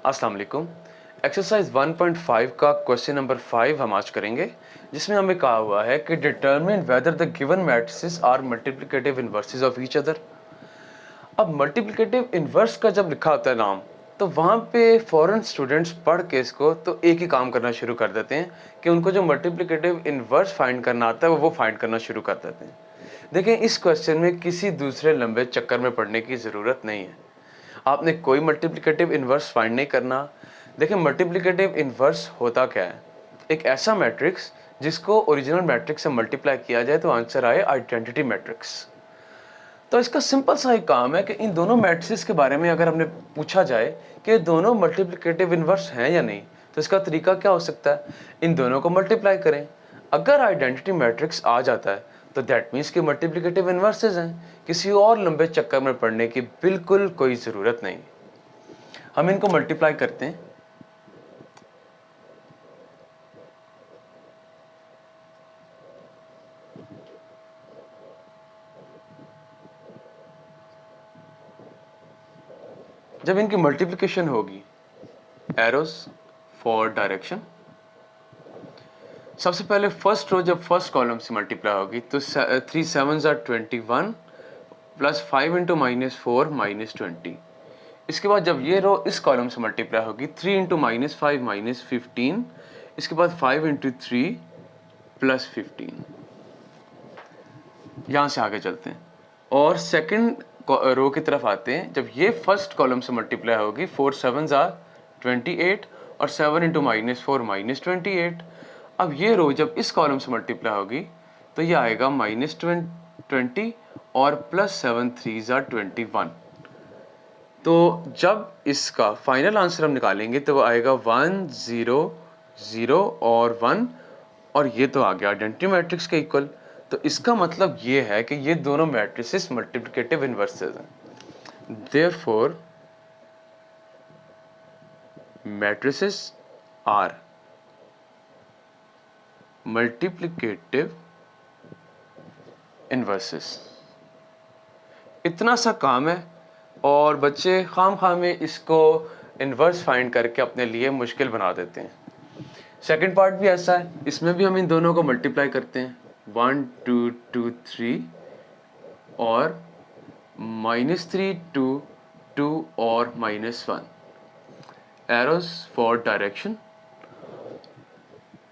अस्सलाम वालेकुम। एक्सरसाइज 1.5 का क्वेश्चन नंबर 5 हम आज करेंगे, जिसमें हमें कहा हुआ है कि determine whether the given matrices are multiplicative inverses of each other. अब मल्टीप्लिकेटिव इन्वर्स का जब लिखा होता है नाम, तो वहाँ पे फॉरेन स्टूडेंट्स पढ़ के इसको तो एक ही काम करना शुरू कर देते हैं कि उनको जो मल्टीप्लिकेटिव इन्वर्स फाइंड करना आता है वो फाइंड करना शुरू कर देते हैं। देखें, इस क्वेश्चन में किसी दूसरे लंबे चक्कर में पढ़ने की ज़रूरत नहीं है। आपने कोई मल्टीप्लिकेटिव इन्वर्स फाइंड नहीं करना। देखिए, मल्टीप्लिकेटिव इन्वर्स होता क्या है? एक ऐसा मैट्रिक्स जिसको ओरिजिनल मैट्रिक्स से मल्टीप्लाई किया जाए तो आंसर आए आइडेंटिटी मैट्रिक्स। तो इसका सिंपल सा ही काम है कि इन दोनों मैट्रिक्स के बारे में अगर हमने पूछा जाए कि दोनों मल्टीप्लिकेटिव इन्वर्स हैं या नहीं, तो इसका तरीका क्या हो सकता है? इन दोनों को मल्टीप्लाई करें। अगर आइडेंटिटी मैट्रिक्स आ जाता है तो दैट मीन्स कि मल्टीप्लिकेटिव इन्वर्सेस हैं। किसी और लंबे चक्कर में पढ़ने की बिल्कुल कोई ज़रूरत नहीं। हम इनको मल्टीप्लाई करते हैं। जब इनकी मल्टीप्लिकेशन होगी, एरोस फॉर डायरेक्शन, सबसे पहले फर्स्ट रो जब फर्स्ट कॉलम से मल्टीप्लाई होगी तो 3 7s are 21 प्लस 5 इंटू -4 -20। इसके बाद जब ये रो इस कॉलम से मल्टीप्लाई होगी 3 इंटू -5 -15। इसके बाद 5 इंटू 3 प्लस 15। यहाँ से आगे चलते हैं और सेकंड रो की तरफ आते हैं। जब ये फर्स्ट कॉलम से मल्टीप्लाई होगी 4 7s are 28 और 7 इंटू -4 -28। अब ये रो जब इस कॉलम से मल्टीप्लाई होगी तो ये आएगा -20 और प्लस 7 3s are 21। तो जब इसका फाइनल आंसर हम निकालेंगे तो वो आएगा 1 0 0 और 1, और ये तो आ गया आइडेंटिटी मैट्रिक्स के इक्वल। तो इसका मतलब ये है कि ये दोनों मैट्रिसेस मल्टीप्लिकेटिव इन्वर्सेस हैं। Therefore matrices are multiplicative inverses. इतना सा काम है और बच्चे खाम में इसको इन्वर्स फाइंड करके अपने लिए मुश्किल बना देते हैं। सेकंड पार्ट भी ऐसा है, इसमें भी हम इन दोनों को मल्टीप्लाई करते हैं 1 2 2 3 और -3 2 2 और -1, एरोस फॉर डायरेक्शन।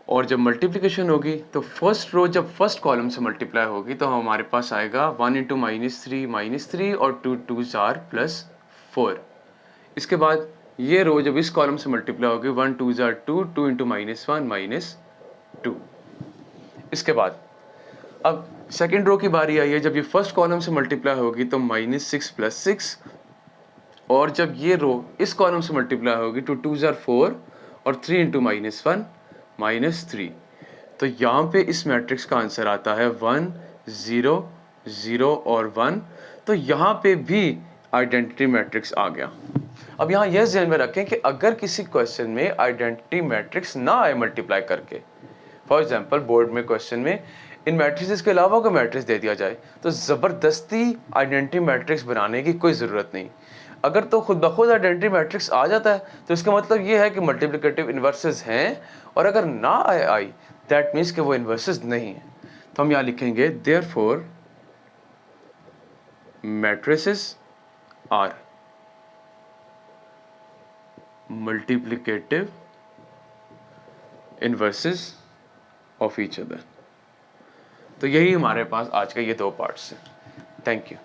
और जब मल्टीप्लिकेशन होगी तो फर्स्ट रो जब फर्स्ट कॉलम से मल्टीप्लाई होगी तो हमारे पास आएगा 1 इंटू -3 और 2 2s are +4। इसके बाद ये रो जब इस कॉलम से मल्टीप्लाई होगी 1 2s are 2 2 इंटू -1 -2। इसके बाद अब सेकेंड रो की बारी आई है। जब ये फर्स्ट कॉलम से मल्टीप्लाई होगी तो -6 + 6, और जब ये रो इस कॉलम से मल्टीप्लाई होगी तो 2s are 4 और 3 इंटू -1 -3। तो यहाँ पे इस मैट्रिक्स का आंसर आता है 1 0 0 और 1। तो यहाँ पे भी आइडेंटिटी मैट्रिक्स आ गया। अब यहाँ यह ध्यान में रखें कि अगर किसी क्वेश्चन में आइडेंटिटी मैट्रिक्स ना आए मल्टीप्लाई करके, फॉर एग्जांपल बोर्ड में क्वेश्चन में इन मैट्रिसेस के अलावा कोई मैट्रिक्स दे दिया जाए तो ज़बरदस्ती आइडेंटिटी मैट्रिक्स बनाने की कोई ज़रूरत नहीं। अगर तो खुद ब खुद आइडेंटिटी मैट्रिक्स आ जाता है तो इसका मतलब ये है कि मल्टीप्लिकेटिव इन्वर्सेस हैं, और अगर ना आई दैट मीन्स कि वो इन्वर्सेस नहीं है। तो हम यहाँ लिखेंगे therefore matrices are multiplicative inverses of each other. तो यही हमारे पास आज का ये 2 पार्ट्स हैं। Thank you.